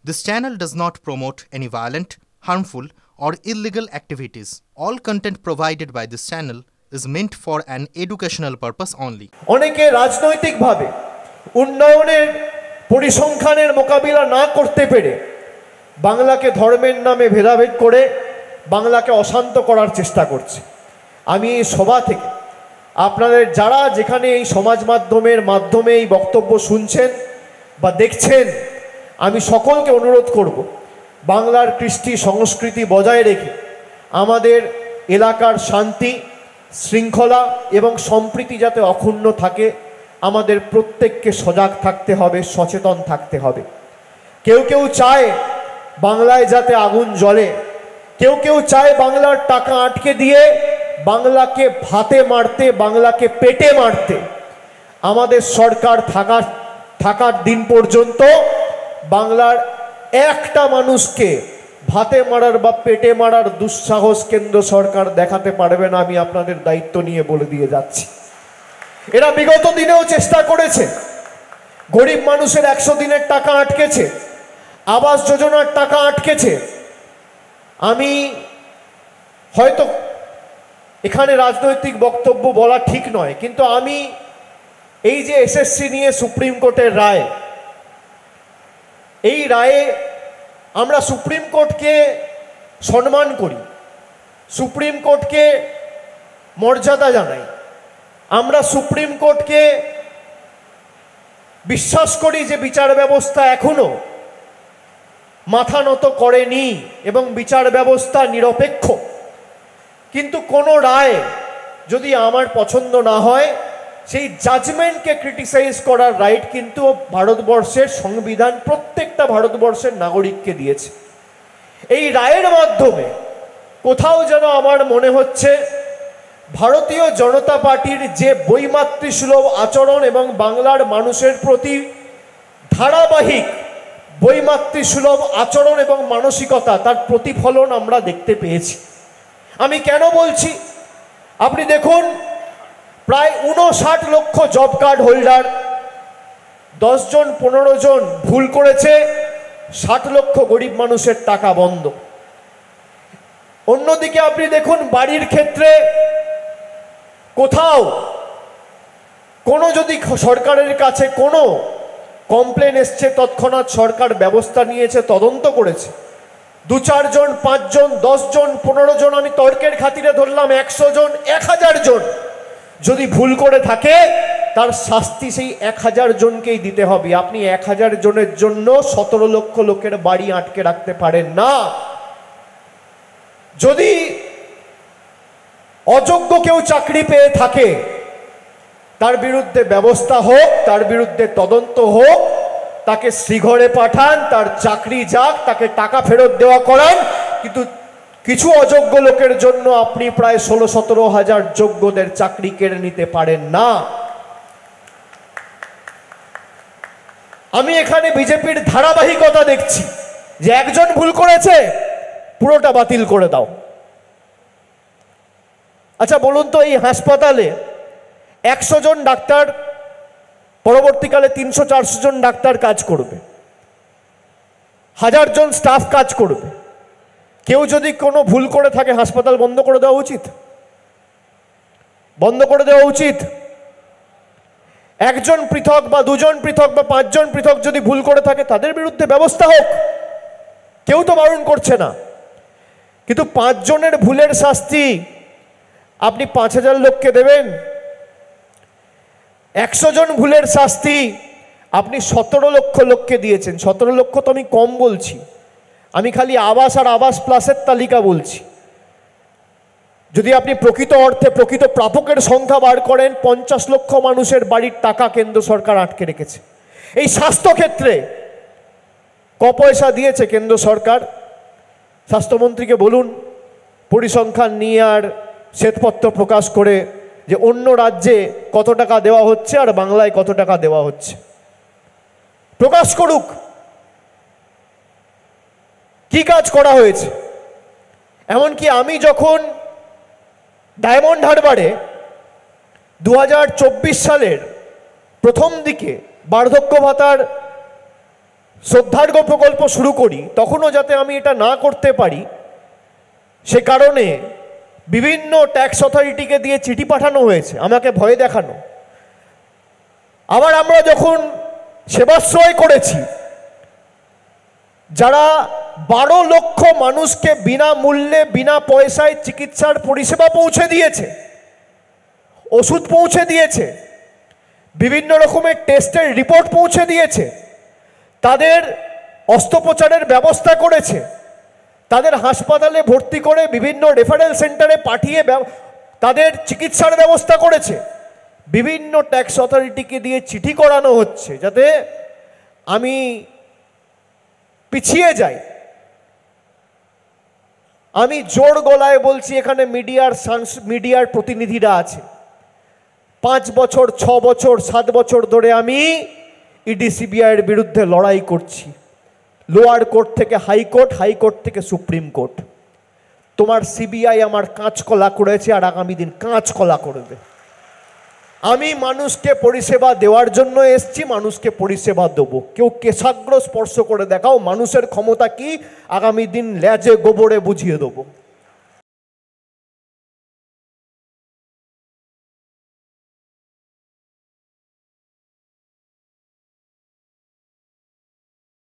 This channel does not promote any violent, harmful, or illegal activities. All content provided by this channel is meant for an educational purpose only. অনেকে রাজনৈতিকভাবে উন্নয়নের পরিসংখ্যানের মোকাবিলা না করতে পেরে বাংলাকে ধর্মের নামে ভেদাভেদ করে বাংলাকে অশান্ত করার চেষ্টা করছে। আমি এই সভা থেকে আপনাদের যারা যেখানে এই সমাজ মাধ্যমের মাধ্যমে এই বক্তব্য শুনছেন বা দেখছেন, আমি সকলকে অনুরোধ করব বাংলার কৃষ্টি সংস্কৃতি বজায় রেখে আমাদের এলাকার শান্তি শৃঙ্খলা এবং সম্প্রীতি যাতে অক্ষুণ্ণ থাকে, আমাদের প্রত্যেককে সজাগ থাকতে হবে, সচেতন থাকতে হবে। কেউ কেউ চায় বাংলায় যাতে আগুন জ্বলে, কেউ কেউ চায় বাংলার টাকা আটকে দিয়ে বাংলাকে ভাতে মারতে, বাংলাকে পেটে মারতে। আমাদের সরকার থাকার দিন পর্যন্ত বাংলার একটা মানুষকে ভাতে মারার বা পেটে মারার দুঃসাহস কেন্দ্র সরকার দেখাতে পারবে না। আমি আপনাদের দায়িত্ব নিয়ে বলে দিয়ে যাচ্ছি। এরা বিগত দিনেও চেষ্টা করেছে, গরিব মানুষের 100 দিনের টাকা আটকেছে, আবাস যোজনার টাকা আটকেছে। আমি হয়তো এখানে রাজনৈতিক বক্তব্য বলা ঠিক নয়, কিন্তু আমি এই যে এসএসসি নিয়ে সুপ্রিম কোর্টের রায়, এই রায়ে আমরা সুপ্রিম কোর্টকে সম্মান করি, সুপ্রিম কোর্টকে মর্যাদা জানাই, আমরা সুপ্রিম কোর্টকে বিশ্বাস করি যে বিচার ব্যবস্থা এখনো মাথা নত করেনি এবং বিচার ব্যবস্থা নিরপেক্ষ। কিন্তু কোনো রায় যদি আমার পছন্দ না হয়, সেই জাজমেন্টকে ক্রিটিসাইজ করার রাইট কিন্তু ভারতবর্ষের সংবিধান প্রত্যেকটা ভারতবর্ষের নাগরিককে দিয়েছে। এই রায়ের মাধ্যমে কোথাও যেন আমার মনে হচ্ছে ভারতীয় জনতা পার্টির যে বৈমাতৃসুলভ আচরণ এবং বাংলার মানুষের প্রতি ধারাবাহিক বৈমাতৃসুলভ আচরণ এবং মানসিকতা, তার প্রতিফলন আমরা দেখতে পেয়েছি। আমি কেন বলছি, আপনি দেখুন, প্রায় 59 লক্ষ জব কার্ড হোল্ডার, 10 জন 15 জন ভুল করেছে, 60 লক্ষ গরিব মানুষের টাকা বন্ধ। অন্যদিকে আপনি দেখুন বাড়ির ক্ষেত্রে কোথাও কোনো যদি সরকারের কাছে কোনো কমপ্লেন এসছে, তৎক্ষণাৎ সরকার ব্যবস্থা নিয়েছে, তদন্ত করেছে। 2-4 জন 5 জন 10 জন 15 জন, আমি তর্কের খাতিরে ধরলাম 100 জন 1000 জন যদি ভুল করে থাকে, তার শাস্তি সেই 1000 জনকেই দিতে হবে। আপনি 1000 জনের জন্য 17 লক্ষ লোকের বাড়ি আটকে রাখতে পারেন না। যদি অযোগ্য কেউ চাকরি পেয়ে থাকে, তার বিরুদ্ধে ব্যবস্থা হোক, তার বিরুদ্ধে তদন্ত হোক, তাকে শ্রীঘরে পাঠান, তার চাকরি যাক, তাকে টাকা ফেরত দেওয়া করান। কিন্তু কিছু অযোগ্য লোকের জন্য আপনি প্রায় 16-17 হাজার যোগ্যদের চাকরি কেড়ে নিতে পারেন না। আমি এখানে বিজেপির ধারাবাহিকতা দেখছি যে একজন ভুল করেছে, পুরোটা বাতিল করে দাও। আচ্ছা বলুন তো, এই হাসপাতালে 100 জন ডাক্তার, পরবর্তীকালে 300-400 জন ডাক্তার কাজ করবে, 1000 জন স্টাফ কাজ করবে। কেউ যদি কোনো ভুল করে থাকে, হাসপাতাল বন্ধ করে দেওয়া উচিত, বন্ধ করে দেওয়া উচিত। একজন পৃথক বা 2 জন পৃথক বা 5 জন পৃথক যদি ভুল করে থাকে, তাদের বিরুদ্ধে ব্যবস্থা হোক, কেউ তো বারণ করছে না। কিন্তু 5 জনের ভুলের শাস্তি আপনি 5000 লোককে দেবেন? 100 জন ভুলের শাস্তি আপনি 17 লক্ষ লোককে দিয়েছেন। 17 লক্ষ তো আমি কম বলছি, আমি খালি আবাস আর আবাস প্লাসের তালিকা বলছি। যদি আপনি প্রকৃত অর্থে প্রকৃত প্রাপকের সংখ্যা বার করেন, 50 লক্ষ মানুষের বাড়ির টাকা কেন্দ্র সরকার আটকে রেখেছে। এই স্বাস্থ্যক্ষেত্রে ক পয়সা দিয়েছে কেন্দ্র সরকার? স্বাস্থ্যমন্ত্রীকে বলুন পরিসংখ্যান নিয়ে আর শ্বেতপত্র প্রকাশ করে যে অন্য রাজ্যে কত টাকা দেওয়া হচ্ছে আর বাংলায় কত টাকা দেওয়া হচ্ছে, প্রকাশ করুক কি কাজ করা হয়েছে। এমনকি আমি যখন ডায়মন্ড হারবারে 2024 সালের প্রথম দিকে বার্ধক্য ভাতার শ্রদ্ধার্ঘ প্রকল্প শুরু করি, তখনও যাতে আমি এটা না করতে পারি সে কারণে বিভিন্ন ট্যাক্স অথরিটিকে দিয়ে চিঠি পাঠানো হয়েছে, আমাকে ভয় দেখানো। আবার আমরা যখন সেবাশ্রয় করেছি, যারা 12 লক্ষ মানুষকে বিনামূল্যে বিনা পয়সায় চিকিৎসার পরিষেবা পৌঁছে দিয়েছে, ওষুধ পৌঁছে দিয়েছে, বিভিন্ন রকমের টেস্টের রিপোর্ট পৌঁছে দিয়েছে, তাদের অস্ত্রোপচারের ব্যবস্থা করেছে, তাদের হাসপাতালে ভর্তি করে বিভিন্ন রেফারেল সেন্টারে পাঠিয়ে তাদের চিকিৎসার ব্যবস্থা করেছে, বিভিন্ন ট্যাক্স অথরিটিকে দিয়ে চিঠি করানো হচ্ছে যাতে আমি পিছিয়ে যাই। আমি জোর গলায় বলছি, এখানে মিডিয়ার প্রতিনিধিরা আছে, 5 বছর 6 বছর 7 বছর ধরে আমি ইডি সিবিআইয়ের বিরুদ্ধে লড়াই করছি, লোয়ার কোর্ট থেকে হাইকোর্ট, হাইকোর্ট থেকে সুপ্রিম কোর্ট। তোমার সিবিআই আমার কাঁচকলা করেছে আর আগামী দিন কাঁচকলা করবে। আমি মানুষকে পরিষেবা দেওয়ার জন্য এসছি, মানুষকে পরিষেবা দেবো। কেউ কেশাগ্র স্পর্শ করে দেখাও মানুষের ক্ষমতা কি, আগামী দিন লেজে গোবরে বুঝিয়ে দেবো।